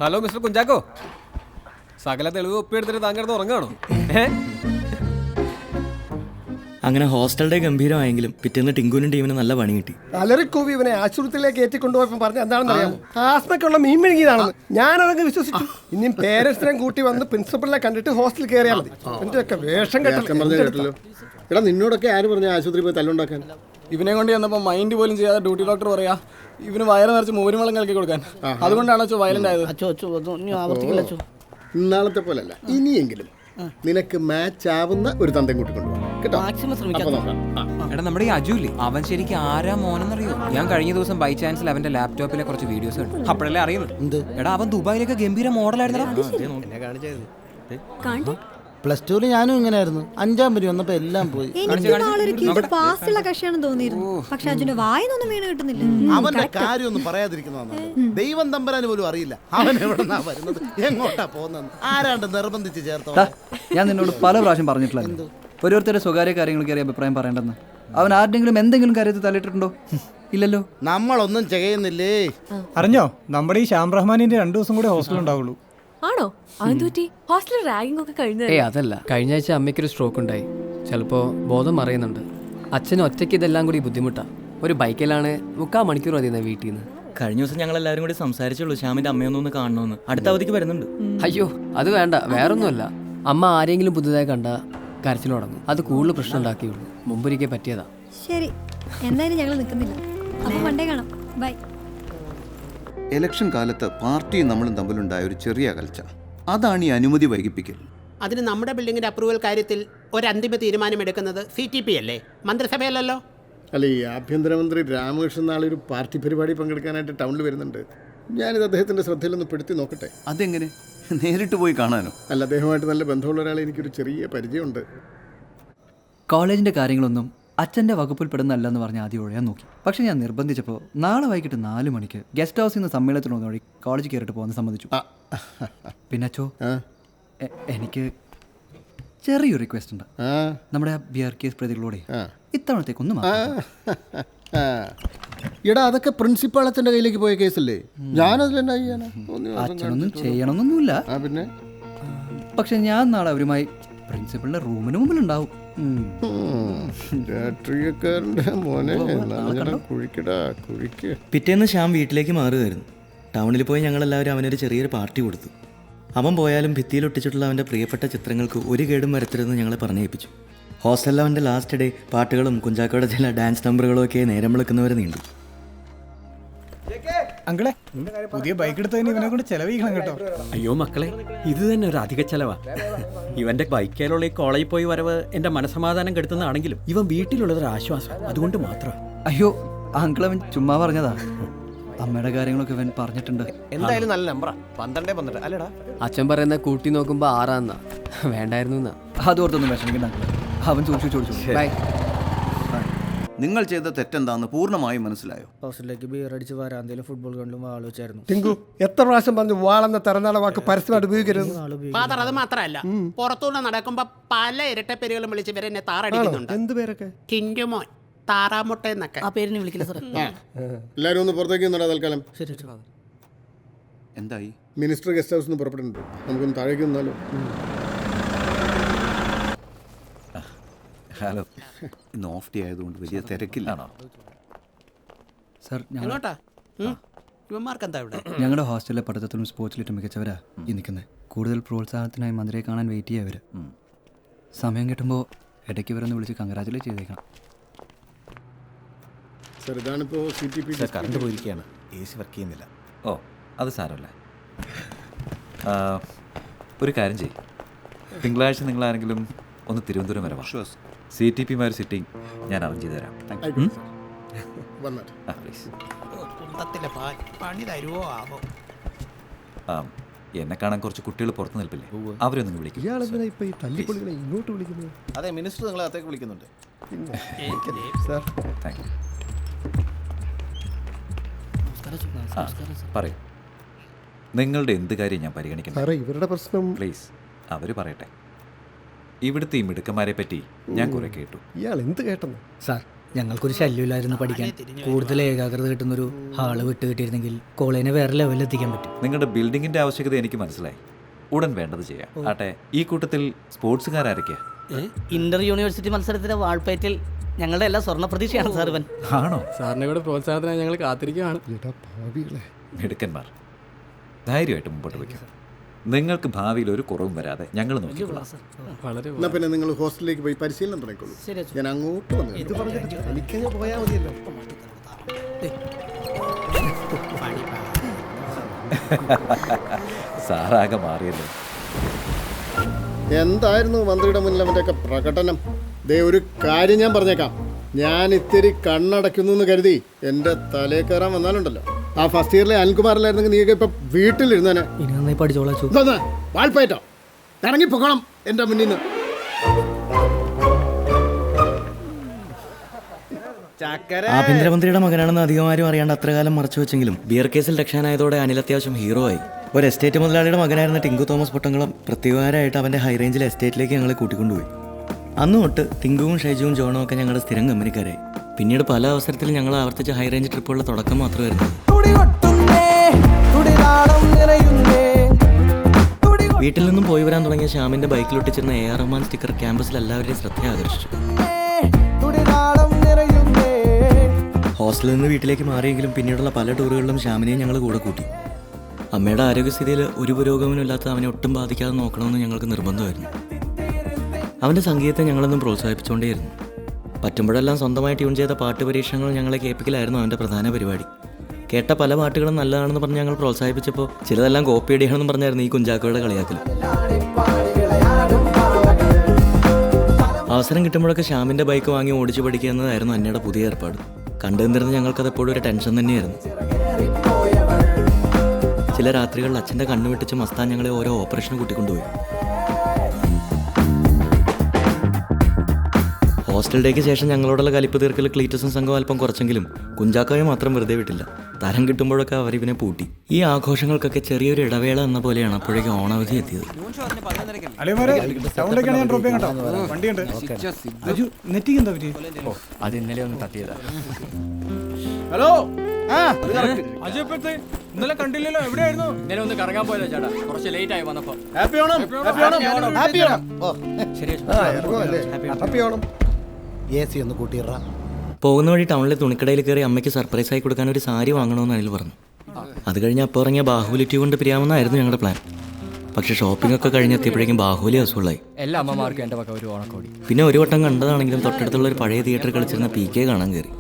Hello mister Kunchacko, സകല തെളിവ് ഒപ്പിയെടുത്തിട്ട് താങ്കൾ ഉറങ്ങാണോ? അങ്ങനെ ഹോസ്റ്റൽ ഡേ ഗംഭീരമായെങ്കിലും പിറ്റേന്ന് ടിങ്കുവിനും ടീമിന് നല്ല പണി കിട്ടി. അലറിക്കൂവി ഇവനെ ആശുപത്രിയിലേക്ക് ഏറ്റിക്കൊണ്ടുപോയപ്പോൾ പറഞ്ഞ എന്താണെന്ന് അറിയാമോ? ആസ്മയ്ക്കുള്ള മീൻ മെഴുകിയതാണെന്ന്. ഞാനതൊക്കെ വിശ്വസിച്ചു. ഇനിയും പേരൻസിനെയും കൂട്ടി വന്ന് പ്രിൻസിപ്പളിനെ കണ്ടിട്ട് ഹോസ്റ്റലിൽ കയറിയാൽ മതി. എന്റെയൊക്കെ വേഷം കേട്ടല്ലോ. എടാ നിന്നോടൊക്കെ ആര് പറഞ്ഞ ആശുപത്രി പോയി തല്ലുണ്ടാക്കാൻ? ഇവനെ കൊണ്ട് ചെന്നപ്പോൾ മൈൻഡ് പോലും ചെയ്യാതെ ഡ്യൂട്ടി ഡോക്ടർ പറയാ ഇവന് വയറ് നിറച്ച് മൂരിമളം കലക്കി കൊടുക്കാൻ. അതുകൊണ്ടാണ് അച്ചോ വയലന്റ് ആയത്. ഇന്നാളത്തെ പോലല്ല, ഇനിയെങ്കിലും നിനക്ക് മാച്ച് ആവുന്ന ഒരു തന്തം കൂട്ടി കൊണ്ടുപോകാം കേട്ടോ. എടാ നമ്മുടെ ഈ അജുല്ലേ, അവൻ ശരിക്കും ആരാ മോനെന്നറിയോ? ഞാൻ കഴിഞ്ഞ ദിവസം ബൈ ചാൻസിൽ അവന്റെ ലാപ്ടോപ്പിലെ കുറച്ച് വീഡിയോസ് കണ്ടു. അപ്പോഴല്ലേ അറിയുന്നത്. എടാ അവൻ ദുബായിലൊക്കെ ഗംഭീര മോഡലായിരുന്നു. പ്ലസ് ടുവിൽ ഞാനും ഇങ്ങനെയായിരുന്നു. 5ാം വരി വന്നപ്പോ എല്ലാം പോയി. അവന്റെ കാര്യമൊന്നും പറയാതിരിക്കുന്നതാണ്. ദൈവം തമ്പരാന് പോലും അറിയില്ല അവൻ എവിടെന്നാ വരുന്നത്, എങ്ങോട്ടാ പോകുന്നത്, ആരാണ്ട് നിർബന്ധിച്ച് ചേർത്തോ. ഞാൻ നിന്നോട് പല പ്രാവശ്യം പറഞ്ഞിട്ടില്ല ഓരോരുത്തരുടെ സ്വകാര്യ കാര്യങ്ങൾ കയറി അഭിപ്രായം പറയേണ്ടെന്ന്. അവൻ ആരുടെങ്കിലും എന്തെങ്കിലും കാര്യത്തിൽ തലയിട്ടിട്ടുണ്ടോ? ഇല്ലല്ലോ. നമ്മളൊന്നും ചെയ്യുന്നില്ലേ. അറിഞ്ഞോ, നമ്മുടെ ഈ ശ്യാം റഹ്മാനിന്റെ 2 ദിവസം കൂടെ ഹോസ്റ്റൽ ഉണ്ടാവുള്ളൂ. ആണോ? അതെന്തുപറ്റി? ഹോസ്റ്റൽ റാഗിംഗ് ഒക്കെ കഴിഞ്ഞ? അതല്ല, കഴിഞ്ഞ ആഴ്ച അമ്മയ്ക്കൊരു സ്ട്രോക്ക് ഉണ്ടായി. ചിലപ്പോൾ ബോധം മറയുന്നുണ്ട്. അച്ഛനും ഒറ്റയ്ക്ക് ഇതെല്ലാം കൂടി ബുദ്ധിമുട്ടാണ്. ഒരു ബൈക്കിലാണ് 3/4 മണിക്കൂർ മതിയെന്ന വീട്ടിൽ നിന്ന്. കഴിഞ്ഞ ദിവസം ഞങ്ങൾ എല്ലാവരും കൂടി സംസാരിച്ചുള്ളൂ ശ്യാമിന്റെ അമ്മയൊന്നൊന്ന് കാണണമെന്ന്. അടുത്ത അവധിക്ക് വരുന്നുണ്ട്. അയ്യോ അത് വേണ്ട, വേറൊന്നുമല്ല. അമ്മ ആരെങ്കിലും പുതുതായി കണ്ട കരച്ചിൽ തുടങ്ങും. അത് കൂടുതൽ പ്രശ്നം ഉണ്ടാക്കിയുള്ളൂ. മുമ്പൊരിക്കൽ പറ്റിയതാ. ശരി, എന്തായാലും ഞങ്ങൾ നിൽക്കുന്നില്ല. അപ്പോൾ മണ്ടേ കാണാം. ബൈ. ഇലക്ഷൻ കാലത്ത് പാർട്ടിയും നമ്മളും തമ്മിലുണ്ടായ ഒരു ചെറിയ അകൽച്ച, അതാണ് ഈ അനുമതി വൈകിപ്പിക്കൽ. അതിന് നമ്മുടെ ബിൽഡിങ്ങിന്റെ അപ്രൂവൽ കാര്യത്തിൽ ഒരു അന്തിമ തീരുമാനമെടുക്കുന്നത് CTP അല്ലേ, മന്ത്രിസഭയല്ലല്ലോ. അല്ല, ഈ ആഭ്യന്തരമന്ത്രി രാമകൃഷ്ണൻ നാളെ ഒരു പാർട്ടി പരിപാടി പങ്കെടുക്കാനായിട്ട് ടൗണിൽ വരുന്നുണ്ട്. ഞാനിത് അദ്ദേഹത്തിന്റെ ശ്രദ്ധയിലൊന്ന് പെടുത്തി നോക്കട്ടെ. അതെങ്ങനെ? നേരിട്ട് പോയി കാണാനോ? അല്ല, അദ്ദേഹമായിട്ട് നല്ല ബന്ധമുള്ള ഒരാളെ എനിക്കൊരു ചെറിയ പരിചയമുണ്ട്. കോളേജിന്റെ കാര്യങ്ങളൊന്നും അച്ഛൻ്റെ വകുപ്പിൽപ്പെടുന്നല്ലെന്ന് പറഞ്ഞ് ആദ്യം ഒഴിയാൻ നോക്കി. പക്ഷെ ഞാൻ നിർബന്ധിച്ചപ്പോൾ നാളെ വൈകിട്ട് 4 മണിക്ക് ഗസ്റ്റ് ഹൗസിൽ നിന്ന് സമ്മേളനത്തിനൊന്നും വഴി കോളേജിൽ കയറിയിട്ട് പോകാൻ സമ്മതിച്ചു. പിന്നെ അച്ചോ, എനിക്ക് ചെറിയൊരു റിക്വസ്റ്റ് ഉണ്ട്. നമ്മുടെ ആ ബിയർ കേസ് പ്രതികളോടെ ഇത്തവണത്തേക്കൊന്നും എടാ, അതൊക്കെ പ്രിൻസിപ്പാൾ അച്ഛൻ്റെ കയ്യിലേക്ക് പോയ കേസല്ലേ? ഞാനതിലെന്നാ ചെയ്യാനാ? അച്ഛനൊന്നും ചെയ്യണമെന്നൊന്നുമില്ല. പിന്നെ പക്ഷെ ഞാൻ നാളെ അവരുമായി പ്രിൻസിപ്പളിന്റെ റൂമിന് മുമ്പിലുണ്ടാവും. പിറ്റേന്ന് ശ്യാം വീട്ടിലേക്ക് മാറുകയായിരുന്നു. ടൗണിൽ പോയി ഞങ്ങളെല്ലാവരും അവനൊരു ചെറിയൊരു പാർട്ടി കൊടുത്തു. അവൻ പോയാലും ഭിത്തിയിൽ ഒട്ടിച്ചിട്ടുള്ള അവൻ്റെ പ്രിയപ്പെട്ട ചിത്രങ്ങൾക്ക് ഒരു കേടും വരത്തരുതെന്ന് ഞങ്ങളെ പറഞ്ഞേൽപ്പിച്ചു. ഹോസ്റ്റലിൽ അവൻ്റെ ലാസ്റ്റ് ഡേ പാട്ടുകളും കുഞ്ചാക്കോയുടെ ചില ഡാൻസ് നമ്പറുകളും ഒക്കെ നേരം വിളിക്കുന്നവരെ നീണ്ടു. അങ്കിളെ, പുതിയ ബൈക്ക് എടുത്തതിന് ഇവനെ കൊണ്ട് ചെലവഴിക്കണം കേട്ടോ. അയ്യോ മക്കളെ, ഇത് തന്നെ ഒരു അധിക ചെലവാ. ഇവന്റെ ബൈക്കിലുള്ള ഈ കോളേജിൽ പോയി വരവ് എന്റെ മനസമാധാനം കെടുത്തുന്നതാണെങ്കിലും ഇവൻ വീട്ടിലുള്ളതൊരു ആശ്വാസം. അതുകൊണ്ട് മാത്രം. അയ്യോ അങ്കിളവൻ ചുമ്മാ പറഞ്ഞതാ. അമ്മയുടെ കാര്യങ്ങളൊക്കെ ഇവൻ പറഞ്ഞിട്ടുണ്ട്. എന്തായാലും നല്ല നമ്പറാ, 12 അല്ലടാ. അച്ഛൻ പറയുന്ന കൂട്ടി നോക്കുമ്പോൾ 6 വേണ്ടായിരുന്നു. അതോർത്തൊന്നും വിഷമിക്കണ്ട, അവൻ ചോദിച്ചു. ബൈ. നിങ്ങൾ ചെയ്ത തെറ്റെന്താന്ന് പൂർണ്ണമായും മനസ്സിലായോ? ഹോസ്റ്റലിലേക്ക് ബിയർ അടിച്ച് വരാന്തയിലും ഫുട്ബോൾ ഗ്രൗണ്ടിലും വാൾ വെച്ചായിരുന്നു. ടിങ്കു, എത്ര പ്രാവശ്യം പറഞ്ഞു വാളെന്ന തരനാളെ വാക്ക് പരസ്യമായിട്ട് ഉപയോഗിക്കരുത്. ഫാദർ, അത് മാത്രമല്ല, പുറത്തുനിന്ന് നടക്കുമ്പോ പല ഇരട്ടപ്പേരുകളും വിളിച്ച് ഇവരെന്നെ താറടിക്കുന്നുണ്ട്. എന്ത് പേരൊക്കെ? ടിൻറ്റുമോൻ, താറാമുട്ട എന്നൊക്കെ. ആ പേരിന് വിളിക്കില്ല സാർ. എല്ലാവരും ഒന്ന് പുറത്തേക്ക് നിന്നടാ തൽക്കാലം. എന്തായി? മിനിസ്റ്റർ ഗസ്റ്റ് ഹൗസിൽ നിന്ന് പുറപ്പെട്ടിട്ടുണ്ട്. നമുക്കൊന്ന് താഴേക്ക് നിന്നാലോ? ഹലോ. ഇന്ന് ഓഫ് ഡേ ആയതുകൊണ്ട് വലിയ തിരക്കില്ലാണോ? സാർ, എങ്ങോട്ടാ? ഇവന്മാർക്കെന്താ ഇവിടെ? ഞങ്ങളുടെ ഹോസ്റ്റലിലെ പഠിത്തത്തിലും സ്പോർട്സിലും മികച്ചവരാ ഈ നിൽക്കുന്നത്. കൂടുതൽ പ്രോത്സാഹനത്തിനായി മന്ത്രിയെ കാണാൻ വെയിറ്റ് ചെയ്യാവര്. സമയം കിട്ടുമ്പോൾ ഇടയ്ക്ക് ഇവരൊന്ന് വിളിച്ച് കൺഗ്രാജുലേറ്റ് ചെയ്തേക്കണം. സാർ, ഇതാണിപ്പോൾ CTP. കറണ്ട് പോയിരിക്കുകയാണ്, AC വർക്ക് ചെയ്യുന്നില്ല. ഓ, അത് സാരമല്ല. ഒരു കാര്യം ചെയ്യും, തിങ്കളാഴ്ച നിങ്ങളാരെങ്കിലും ഒന്ന് തിരുവനന്തപുരം വരെ വാ. CTP-മാർ സിറ്റിംഗ് ഞാൻ അറേഞ്ച് ചെയ്ത് തരാം. എന്നെ കാണാൻ കുറച്ച് കുട്ടികൾ പുറത്ത് നിൽപ്പില്ലേ, അവരൊന്നും വിളിക്കും. അതെ, മിനിസ്റ്റർ നിങ്ങളെ അകത്തേക്ക് വിളിക്കുന്നുണ്ട്. പറയൂ, നിങ്ങളുടെ എന്ത് കാര്യം ഞാൻ പരിഗണിക്കുന്നു? ഇവരുടെ പ്രശ്നം പ്ലീസ് അവർ പറയട്ടെ. ഇവിടുത്തെ ഈ മിടുക്കന്മാരെ പറ്റി ഞാൻ കുറെ കേട്ടു. ഇയാൾ എന്ത് കേട്ടെന്ന്? സാർ, ഞങ്ങൾക്കൊരു ശല്യമില്ലായിരുന്നു പഠിക്കാൻ. കൂടുതൽ ഏകാഗ്രത കിട്ടുന്നൊരു ഹാള് വിട്ട് കിട്ടിയിരുന്നെങ്കിൽ കോളേജിനെ വേറെ ലെവലിൽ എത്തിക്കാൻ പറ്റും. നിങ്ങളുടെ ബിൽഡിങ്ങിന്റെ ആവശ്യകത എനിക്ക് മനസ്സിലായി. ഉടൻ വേണ്ടത് ചെയ്യാം. ആട്ടെ, ഈ കൂട്ടത്തിൽ സ്പോർട്സുകാരൊക്കെയാ? ഇന്റർ യൂണിവേഴ്സിറ്റി മത്സരത്തിന്റെ വാൾപ്പേറ്റിൽ ഞങ്ങളുടെ എല്ലാ സ്വർണ്ണ പ്രതീക്ഷയാണ് സാർ ഇവൻ. ആണോ? സാറിന്റെ കൂടെ പ്രോത്സാഹനത്തിനായി ഞങ്ങൾ കാത്തിരിക്കുകയാണ്. മിടുക്കന്മാർ, ധൈര്യമായിട്ട് മുമ്പോട്ട് വയ്ക്കുക. നിങ്ങൾക്ക് ഭാവിയിൽ ഒരു കുറവും വരാതെ ഞങ്ങൾ നോക്കിക്കൊള്ളാം. എന്നാ പിന്നെ നിങ്ങൾ ഹോസ്റ്റലിലേക്ക് പോയി പരിശീലനം തുടങ്ങിക്കോളൂ. ഞാൻ അങ്ങോട്ട് വന്നു. ഇത് പറഞ്ഞിട്ട് എനിക്കങ്ങ് പോയാൽ മതിയല്ലോ. സാറാകെ മാറിയല്ലോ. എന്തായിരുന്നു മന്ത്രിയുടെ മുന്നിൽ അവൻ്റെയൊക്കെ പ്രകടനം? ദേ ഒരു കാര്യം ഞാൻ പറഞ്ഞേക്കാം. ഞാൻ ഇത്തിരി കണ്ണടയ്ക്കുന്നു എന്ന് കരുതി എൻ്റെ തലേ കയറാൻ വന്നാലുണ്ടല്ലോ, ആ ഫസ്റ്റ് ഇയറിലെ അനിൽകുമാറിലായിരുന്നെങ്കിൽ നീയൊക്കെ ഇപ്പം വീട്ടിലിരുന്നേനെ. ഇനി നന്നായി പഠിച്ചോളാം. വാൾപ്പയറ്റോ ഇറങ്ങിപ്പോക്കണം എൻ്റെ മുന്നിൽ നിന്ന്. ആഭ്യന്തരമന്ത്രിയുടെ മകനാണെന്ന് അധികമാരും അറിയാണ്ട് അത്രകാലം മറച്ചു വെച്ചെങ്കിലും ബിയർ കേസിൽ രക്ഷാനായതോടെ അനിൽ അത്യാവശ്യം ഹീറോ ആയി. ഒരു എസ്റ്റേറ്റ് മുതലാളിയുടെ മകനായിരുന്ന ടിങ്കു തോമസ് പൊട്ടംകുളം പ്രത്യേകമായിട്ട് അവൻ്റെ ഹൈറേഞ്ചിലെ എസ്റ്റേറ്റിലേക്ക് ഞങ്ങളെ കൂട്ടിക്കൊണ്ടുപോയി. അന്ന് തൊട്ട് ടിങ്കുവും ഷൈജുവും ജോണും ഒക്കെ ഞങ്ങളുടെ സ്ഥിരം കമ്പനിക്കാരായി. പിന്നീട് പല അവസരത്തിൽ ഞങ്ങൾ ആവർത്തിച്ച ഹൈറേഞ്ച് ട്രിപ്പുകളുടെ തുടക്കം മാത്രമായിരുന്നു. വീട്ടിൽ നിന്നും പോയി വരാൻ തുടങ്ങിയ ശ്യാമിൻ്റെ ബൈക്കിലൊട്ടിച്ചിരുന്ന AR റഹ്മാൻ സ്റ്റിക്കർ ക്യാമ്പസിൽ എല്ലാവരുടെയും ശ്രദ്ധ ആകർഷിച്ചു. ഹോസ്റ്റലിൽ നിന്ന് വീട്ടിലേക്ക് മാറിയെങ്കിലും പിന്നീടുള്ള പല ടൂറുകളിലും ശ്യാമിനെയും ഞങ്ങൾ കൂടെ കൂട്ടി. അമ്മയുടെ ആരോഗ്യസ്ഥിതിയിൽ ഒരു പുരോഗമനം ഇല്ലാത്ത അവനെ ഒട്ടും ബാധിക്കാതെ നോക്കണമെന്ന് ഞങ്ങൾക്ക് നിർബന്ധമായിരുന്നു. അവൻ്റെ സംഗീതത്തെ ഞങ്ങളൊന്നും പ്രോത്സാഹിപ്പിച്ചുകൊണ്ടേയിരുന്നു. പറ്റുമ്പോഴെല്ലാം സ്വന്തമായി ട്യൂൺ ചെയ്ത പാട്ട് പരീക്ഷണങ്ങൾ ഞങ്ങളെ കേൾപ്പിക്കലായിരുന്നു അവൻ്റെ പ്രധാന പരിപാടി. കേട്ട പല പാട്ടുകളും നല്ലതാണെന്ന് പറഞ്ഞ് ഞങ്ങൾ പ്രോത്സാഹിപ്പിച്ചപ്പോൾ ചിലതെല്ലാം കോപ്പി അടിയാണെന്ന് പറഞ്ഞായിരുന്നു ഈ കുഞ്ചാക്കോയുടെ കളിയാക്കൽ. അവസരം കിട്ടുമ്പോഴൊക്കെ ശ്യാമിൻ്റെ ബൈക്ക് വാങ്ങി ഓടിച്ചു പഠിക്കുക എന്നതായിരുന്നു അന്നയുടെ പുതിയ ഏർപ്പാട്. കണ്ടു നിന്നിരുന്ന് ഞങ്ങൾക്കതെപ്പോഴും ഒരു ടെൻഷൻ തന്നെയായിരുന്നു. ചില രാത്രികളിൽ അച്ഛൻ്റെ കണ്ണു വെട്ടിച്ച് മസ്താൻ ഞങ്ങളെ ഓരോ ഓപ്പറേഷന് കൂട്ടിക്കൊണ്ടുപോയി. ഹോസ്റ്റൽ ഡേക്ക് ശേഷം ഞങ്ങളോടുള്ള കലിപ്പ് തീർക്കൽ ക്ലീറ്റസും സംഘം അല്പം കുറച്ചെങ്കിലും കുഞ്ചാക്കോയെ മാത്രം വെറുതെ വിട്ടില്ല. തരം കിട്ടുമ്പോഴൊക്കെ അവരിവനെ പൂട്ടി. ഈ ആഘോഷങ്ങൾക്കൊക്കെ ചെറിയൊരു ഇടവേള എന്ന പോലെയാണ് അപ്പോഴേക്കും ഓണാവധി എത്തിയത്. അത് ഇന്നലെ ഒന്ന് തട്ടിയതാ. ഹലോ, ഇന്നലെ കണ്ടില്ലല്ലോ, എവിടെയായിരുന്നു? ഇന്നലെ ഒന്ന് കറങ്ങാൻ പോയതാ ചേട്ടാ, കുറച്ച് ലേറ്റ് ആയി വന്നപ്പോ. Happy Onam. Happy Onam. AC ഒന്ന് കൂട്ടിയിടാം. പോകുന്ന വഴി ടൗണിലെ തുണിക്കടയിൽ കയറി അമ്മയ്ക്ക് സർപ്രൈസായി കൊടുക്കാൻ ഒരു സാരി വാങ്ങണമെന്ന് അനിൽ പറഞ്ഞു. അത് കഴിഞ്ഞ് അപ്പോൾ ഇറങ്ങിയ ബാഹുബലി 2 കൊണ്ട് പിരിയാമെന്നായിരുന്നു ഞങ്ങളുടെ പ്ലാൻ. പക്ഷെ ഷോപ്പിംഗ് ഒക്കെ കഴിഞ്ഞെത്തിയപ്പോഴേക്കും ബാഹുബലി ഹൗസ്ഫുള്ളായി. എല്ലാ അമ്മമാർക്കും എൻ്റെ പക്ക ഒരു ഓണക്കോടി. പിന്നെ ഒരു വട്ടം കണ്ടതാണെങ്കിലും തൊട്ടടുത്തുള്ള ഒരു പഴയ തിയേറ്റർ കളിച്ചിരുന്ന PK കാണാൻ കയറി.